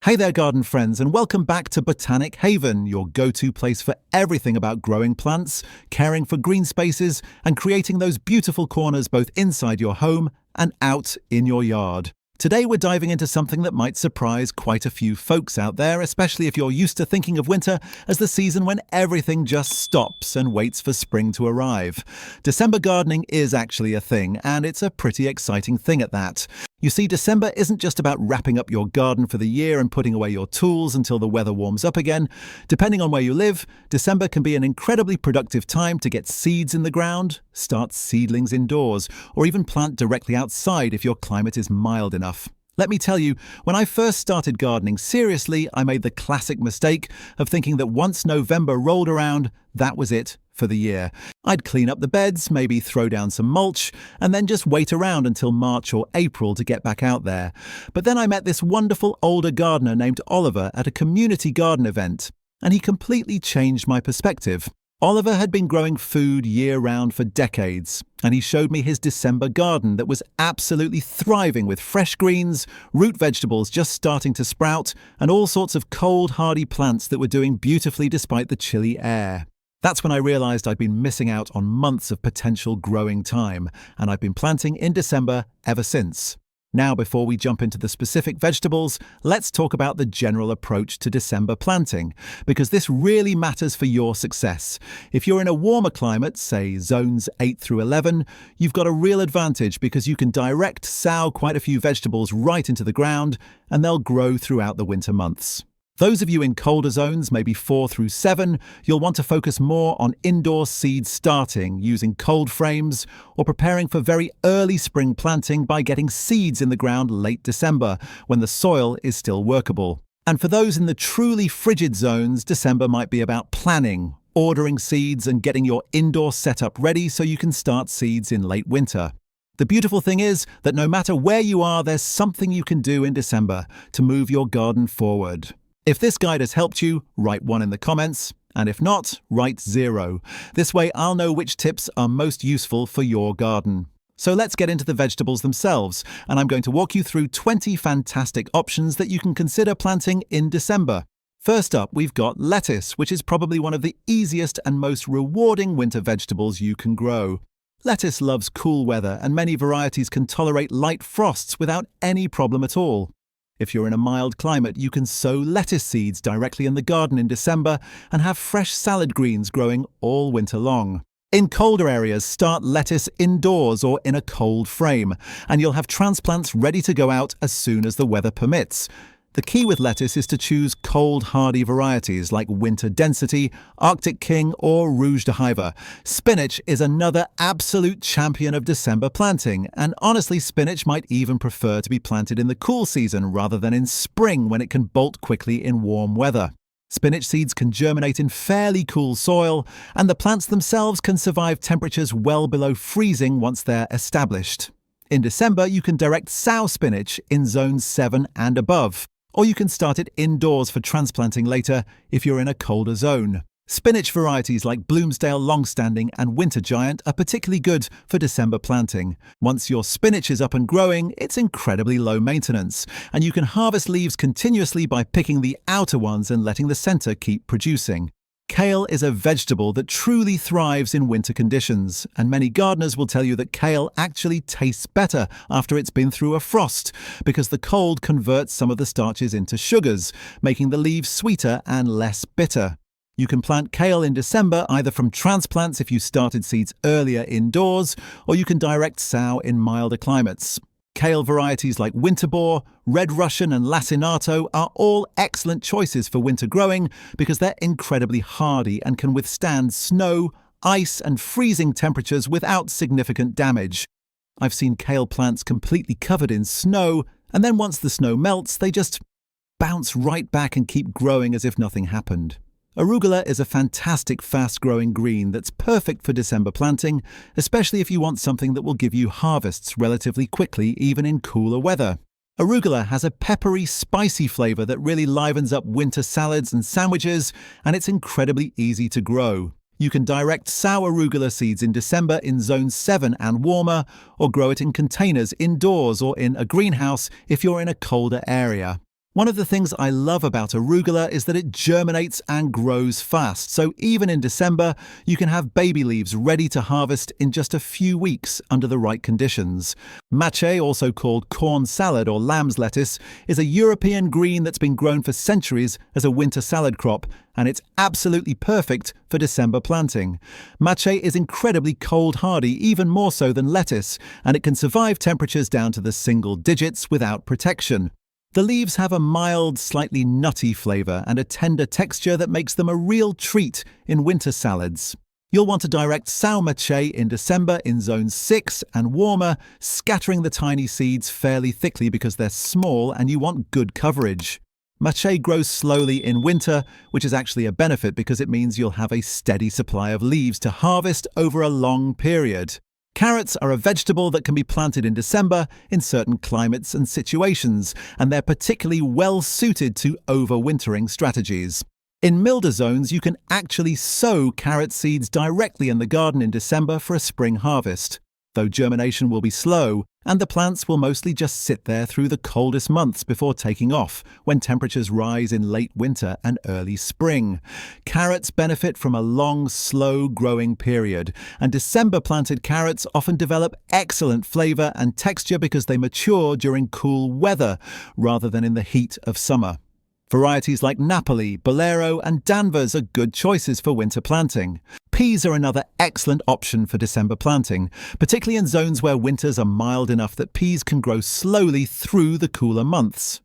Hey there, garden friends, and welcome back to Botanic Haven, your go-to place for everything about growing plants, caring for green spaces, and creating those beautiful corners both inside your home and out in your yard. Today we're diving into something that might surprise quite a few folks out there, especially if you're used to thinking of winter as the season when everything just stops and waits for spring to arrive. December gardening is actually a thing, and it's a pretty exciting thing at that. You see, December isn't just about wrapping up your garden for the year and putting away your tools until the weather warms up again. Depending on where you live, December can be an incredibly productive time to get seeds in the ground, start seedlings indoors, or even plant directly outside if your climate is mild enough. Let me tell you, when I first started gardening seriously, I made the classic mistake of thinking that once November rolled around, that was it for the year. I'd clean up the beds, maybe throw down some mulch, and then just wait around until March or April to get back out there. But then I met this wonderful older gardener named Oliver at a community garden event, and he completely changed my perspective. Oliver had been growing food year-round for decades, and he showed me his December garden that was absolutely thriving with fresh greens, root vegetables just starting to sprout, and all sorts of cold, hardy plants that were doing beautifully despite the chilly air. That's when I realized I'd been missing out on months of potential growing time, and I've been planting in December ever since. Now, before we jump into the specific vegetables, let's talk about the general approach to December planting, because this really matters for your success. If you're in a warmer climate, say zones 8 through 11, you've got a real advantage because you can direct sow quite a few vegetables right into the ground, and they'll grow throughout the winter months. Those of you in colder zones, maybe 4 through 7, you'll want to focus more on indoor seed starting using cold frames or preparing for very early spring planting by getting seeds in the ground late December when the soil is still workable. And for those in the truly frigid zones, December might be about planning, ordering seeds and getting your indoor setup ready so you can start seeds in late winter. The beautiful thing is that no matter where you are, there's something you can do in December to move your garden forward. If this guide has helped you, write 1 in the comments, and if not, write 0. This way I'll know which tips are most useful for your garden. So let's get into the vegetables themselves, and I'm going to walk you through 20 fantastic options that you can consider planting in December. First up, we've got lettuce, which is probably one of the easiest and most rewarding winter vegetables you can grow. Lettuce loves cool weather, and many varieties can tolerate light frosts without any problem at all. If you're in a mild climate, you can sow lettuce seeds directly in the garden in December and have fresh salad greens growing all winter long. In colder areas, start lettuce indoors or in a cold frame, and you'll have transplants ready to go out as soon as the weather permits. The key with lettuce is to choose cold, hardy varieties like Winter Density, Arctic King, or Rouge de Hiver. Spinach is another absolute champion of December planting, and honestly, spinach might even prefer to be planted in the cool season rather than in spring when it can bolt quickly in warm weather. Spinach seeds can germinate in fairly cool soil, and the plants themselves can survive temperatures well below freezing once they're established. In December, you can direct sow spinach in zones 7 and above, or you can start it indoors for transplanting later if you're in a colder zone. Spinach varieties like Bloomsdale Longstanding and Winter Giant are particularly good for December planting. Once your spinach is up and growing, it's incredibly low maintenance, and you can harvest leaves continuously by picking the outer ones and letting the center keep producing. Kale is a vegetable that truly thrives in winter conditions, and many gardeners will tell you that kale actually tastes better after it's been through a frost, because the cold converts some of the starches into sugars, making the leaves sweeter and less bitter. You can plant kale in December either from transplants if you started seeds earlier indoors, or you can direct sow in milder climates. Kale varieties like Winterbore, Red Russian and Lacinato are all excellent choices for winter growing because they're incredibly hardy and can withstand snow, ice and freezing temperatures without significant damage. I've seen kale plants completely covered in snow, and then once the snow melts, they just bounce right back and keep growing as if nothing happened. Arugula is a fantastic fast-growing green that's perfect for December planting, especially if you want something that will give you harvests relatively quickly even in cooler weather. Arugula has a peppery, spicy flavor that really livens up winter salads and sandwiches, and it's incredibly easy to grow. You can direct sow arugula seeds in December in zone 7 and warmer, or grow it in containers indoors or in a greenhouse if you're in a colder area. One of the things I love about arugula is that it germinates and grows fast, so even in December, you can have baby leaves ready to harvest in just a few weeks under the right conditions. Mache, also called corn salad or lamb's lettuce, is a European green that's been grown for centuries as a winter salad crop, and it's absolutely perfect for December planting. Mache is incredibly cold hardy, even more so than lettuce, and it can survive temperatures down to the single digits without protection. The leaves have a mild, slightly nutty flavour and a tender texture that makes them a real treat in winter salads. You'll want to direct sow mache in December in zone 6 and warmer, scattering the tiny seeds fairly thickly because they're small and you want good coverage. Mache grows slowly in winter, which is actually a benefit because it means you'll have a steady supply of leaves to harvest over a long period. Carrots are a vegetable that can be planted in December in certain climates and situations, and they're particularly well suited to overwintering strategies. In milder zones, you can actually sow carrot seeds directly in the garden in December for a spring harvest, though germination will be slow, and the plants will mostly just sit there through the coldest months before taking off, when temperatures rise in late winter and early spring. Carrots benefit from a long, slow growing period, and December-planted carrots often develop excellent flavour and texture because they mature during cool weather, rather than in the heat of summer. Varieties like Napoli, Bolero and Danvers are good choices for winter planting. Peas are another excellent option for December planting, particularly in zones where winters are mild enough that peas can grow slowly through the cooler months.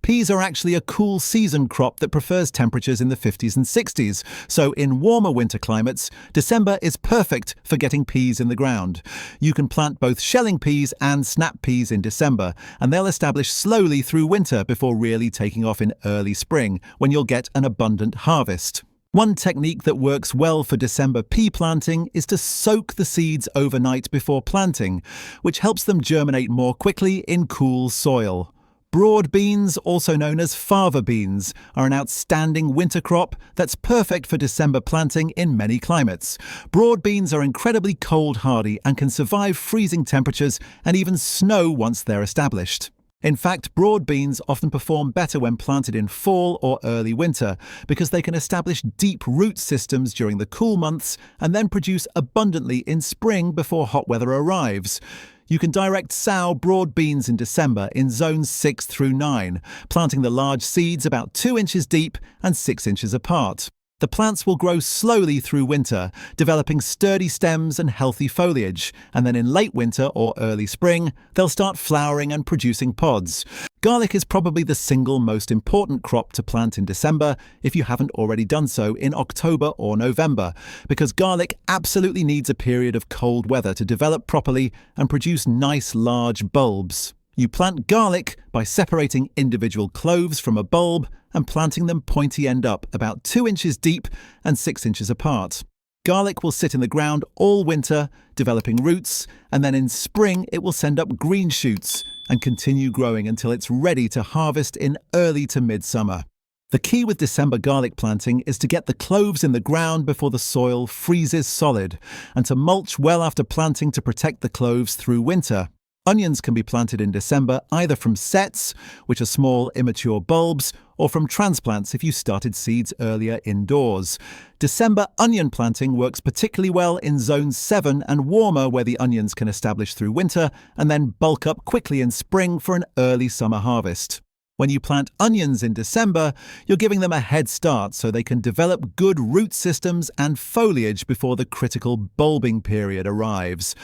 Peas are actually a cool season crop that prefers temperatures in the 50s and 60s, so in warmer winter climates, December is perfect for getting peas in the ground. You can plant both shelling peas and snap peas in December, and they'll establish slowly through winter before really taking off in early spring, when you'll get an abundant harvest. One technique that works well for December pea planting is to soak the seeds overnight before planting, which helps them germinate more quickly in cool soil. Broad beans, also known as fava beans, are an outstanding winter crop that's perfect for December planting in many climates. Broad beans are incredibly cold hardy and can survive freezing temperatures and even snow once they're established. In fact, broad beans often perform better when planted in fall or early winter because they can establish deep root systems during the cool months and then produce abundantly in spring before hot weather arrives. You can direct sow broad beans in December in zones 6 through 9, planting the large seeds about 2 inches deep and 6 inches apart. The plants will grow slowly through winter, developing sturdy stems and healthy foliage, and then in late winter or early spring, they'll start flowering and producing pods. Garlic is probably the single most important crop to plant in December if you haven't already done so in October or November, because garlic absolutely needs a period of cold weather to develop properly and produce nice large bulbs. You plant garlic by separating individual cloves from a bulb and planting them pointy end up, about 2 inches deep and 6 inches apart. Garlic will sit in the ground all winter, developing roots, and then in spring it will send up green shoots and continue growing until it's ready to harvest in early to midsummer. The key with December garlic planting is to get the cloves in the ground before the soil freezes solid, and to mulch well after planting to protect the cloves through winter. Onions can be planted in December either from sets, which are small immature bulbs, or from transplants if you started seeds earlier indoors. December onion planting works particularly well in zone 7 and warmer, where the onions can establish through winter and then bulk up quickly in spring for an early summer harvest. When you plant onions in December, you're giving them a head start so they can develop good root systems and foliage before the critical bulbing period arrives.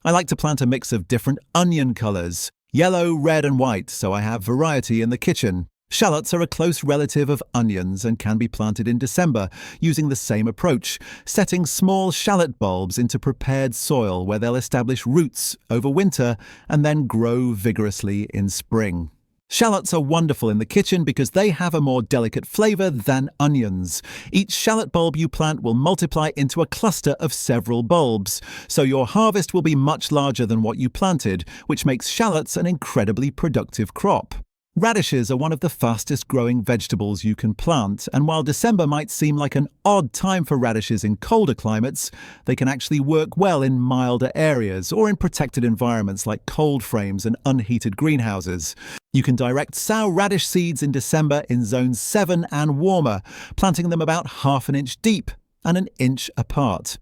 I like to plant a mix of different onion colours, yellow, red and white, so I have variety in the kitchen. Shallots are a close relative of onions and can be planted in December using the same approach, setting small shallot bulbs into prepared soil where they'll establish roots over winter and then grow vigorously in spring. Shallots are wonderful in the kitchen because they have a more delicate flavour than onions. Each shallot bulb you plant will multiply into a cluster of several bulbs, so your harvest will be much larger than what you planted, which makes shallots an incredibly productive crop. Radishes are one of the fastest growing vegetables you can plant, and while December might seem like an odd time for radishes in colder climates, they can actually work well in milder areas or in protected environments like cold frames and unheated greenhouses. You can direct sow radish seeds in December in zones 7 and warmer, planting them about ½ inch deep and an inch apart.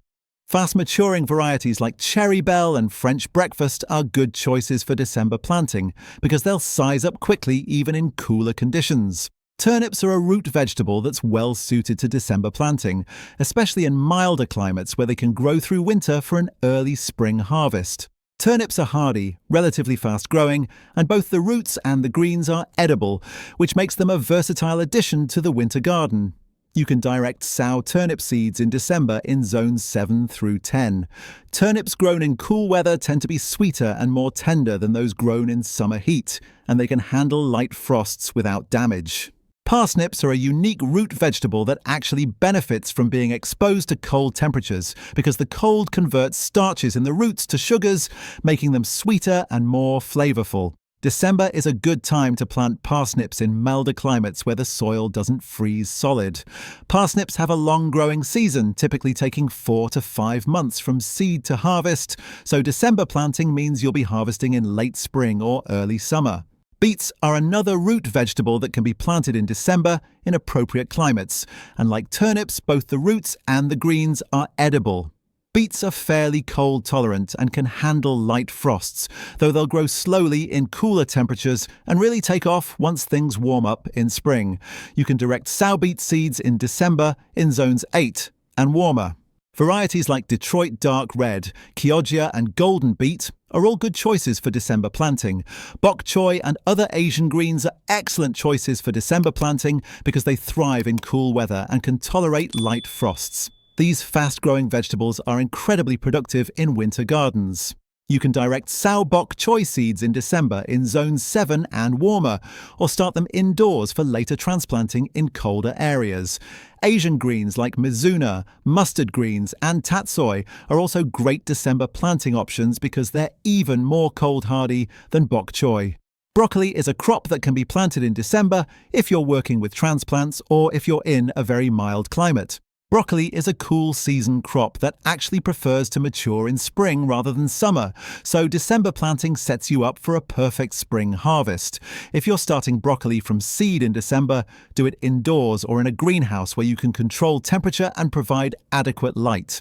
Fast-maturing varieties like Cherry Belle and French Breakfast are good choices for December planting because they'll size up quickly even in cooler conditions. Turnips are a root vegetable that's well suited to December planting, especially in milder climates where they can grow through winter for an early spring harvest. Turnips are hardy, relatively fast-growing, and both the roots and the greens are edible, which makes them a versatile addition to the winter garden. You can direct sow turnip seeds in December in zones 7 through 10. Turnips grown in cool weather tend to be sweeter and more tender than those grown in summer heat, and they can handle light frosts without damage. Parsnips are a unique root vegetable that actually benefits from being exposed to cold temperatures because the cold converts starches in the roots to sugars, making them sweeter and more flavorful. December is a good time to plant parsnips in milder climates where the soil doesn't freeze solid. Parsnips have a long growing season, typically taking 4 to 5 months from seed to harvest, so December planting means you'll be harvesting in late spring or early summer. Beets are another root vegetable that can be planted in December in appropriate climates, and like turnips, both the roots and the greens are edible. Beets are fairly cold tolerant and can handle light frosts, though they'll grow slowly in cooler temperatures and really take off once things warm up in spring. You can direct sow beet seeds in December in zones 8 and warmer. Varieties like Detroit Dark Red, Chioggia and Golden Beet are all good choices for December planting. Bok choy and other Asian greens are excellent choices for December planting because they thrive in cool weather and can tolerate light frosts. These fast-growing vegetables are incredibly productive in winter gardens. You can direct sow bok choy seeds in December in zones 7 and warmer, or start them indoors for later transplanting in colder areas. Asian greens like mizuna, mustard greens, and tatsoi are also great December planting options because they're even more cold-hardy than bok choy. Broccoli is a crop that can be planted in December if you're working with transplants or if you're in a very mild climate. Broccoli is a cool season crop that actually prefers to mature in spring rather than summer, so December planting sets you up for a perfect spring harvest. If you're starting broccoli from seed in December, do it indoors or in a greenhouse where you can control temperature and provide adequate light.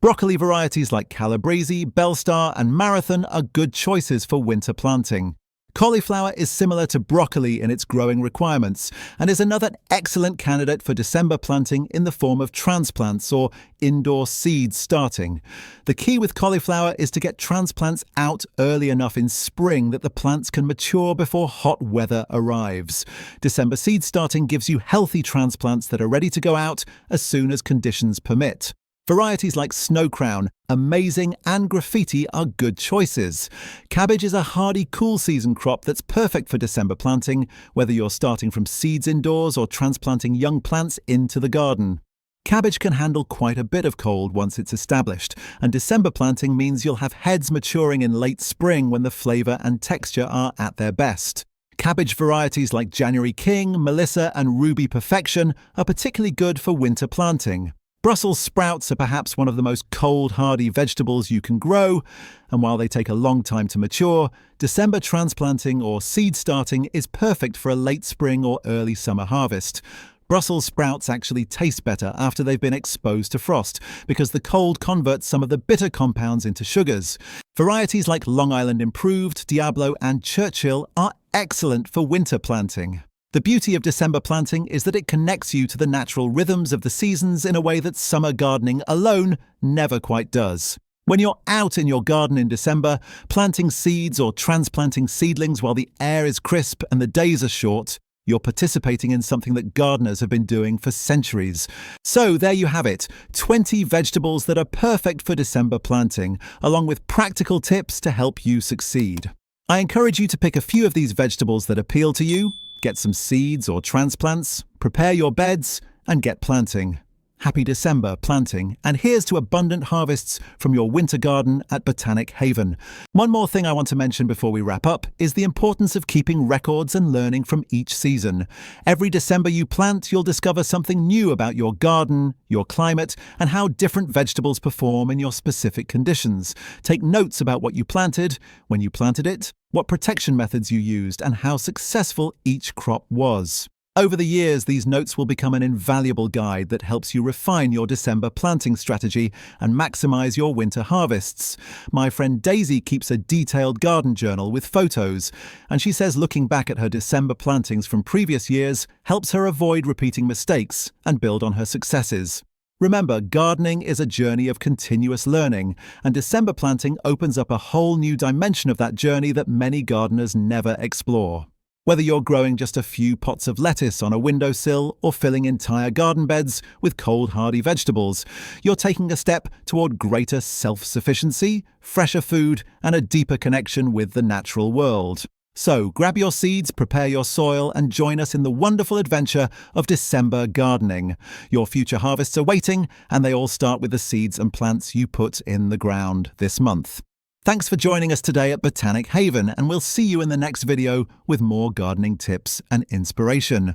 Broccoli varieties like Calabrese, Belstar, and Marathon are good choices for winter planting. Cauliflower is similar to broccoli in its growing requirements and is another excellent candidate for December planting in the form of transplants or indoor seed starting. The key with cauliflower is to get transplants out early enough in spring that the plants can mature before hot weather arrives. December seed starting gives you healthy transplants that are ready to go out as soon as conditions permit. Varieties like Snow Crown, Amazing, and Graffiti are good choices. Cabbage is a hardy cool season crop that's perfect for December planting, whether you're starting from seeds indoors or transplanting young plants into the garden. Cabbage can handle quite a bit of cold once it's established, and December planting means you'll have heads maturing in late spring when the flavour and texture are at their best. Cabbage varieties like January King, Melissa, and Ruby Perfection are particularly good for winter planting. Brussels sprouts are perhaps one of the most cold-hardy vegetables you can grow, and while they take a long time to mature, December transplanting or seed starting is perfect for a late spring or early summer harvest. Brussels sprouts actually taste better after they've been exposed to frost because the cold converts some of the bitter compounds into sugars. Varieties like Long Island Improved, Diablo, and Churchill are excellent for winter planting. The beauty of December planting is that it connects you to the natural rhythms of the seasons in a way that summer gardening alone never quite does. When you're out in your garden in December, planting seeds or transplanting seedlings while the air is crisp and the days are short, you're participating in something that gardeners have been doing for centuries. So there you have it, 20 vegetables that are perfect for December planting, along with practical tips to help you succeed. I encourage you to pick a few of these vegetables that appeal to you, get some seeds or transplants, prepare your beds, and get planting. Happy December planting, and here's to abundant harvests from your winter garden at Botanic Haven. One more thing I want to mention before we wrap up is the importance of keeping records and learning from each season. Every December you plant, you'll discover something new about your garden, your climate, and how different vegetables perform in your specific conditions. Take notes about what you planted, when you planted it, what protection methods you used, and how successful each crop was. Over the years, these notes will become an invaluable guide that helps you refine your December planting strategy and maximize your winter harvests. My friend Daisy keeps a detailed garden journal with photos, and she says looking back at her December plantings from previous years helps her avoid repeating mistakes and build on her successes. Remember, gardening is a journey of continuous learning, and December planting opens up a whole new dimension of that journey that many gardeners never explore. Whether you're growing just a few pots of lettuce on a windowsill or filling entire garden beds with cold hardy vegetables, you're taking a step toward greater self-sufficiency, fresher food, and a deeper connection with the natural world. So grab your seeds, prepare your soil, and join us in the wonderful adventure of December gardening. Your future harvests are waiting, and they all start with the seeds and plants you put in the ground this month. Thanks for joining us today at Botanic Haven, and we'll see you in the next video with more gardening tips and inspiration.